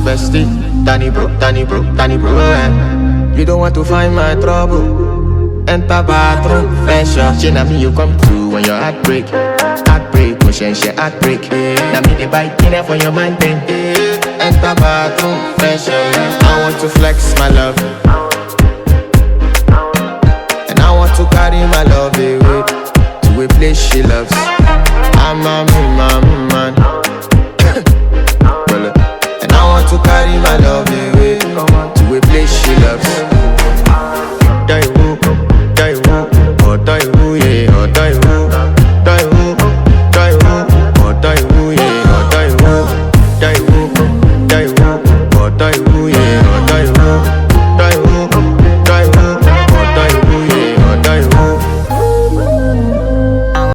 bestie, Danny bro, You don't want to find my trouble. Enter bathroom, fresh up. She na me you come to when your heartbreak, motion she heartbreak. Na me the bite dinner for your mind then. Enter bathroom, fresh up. I want to flex my love, and I want to carry my love away to a place she loves. I'm a man.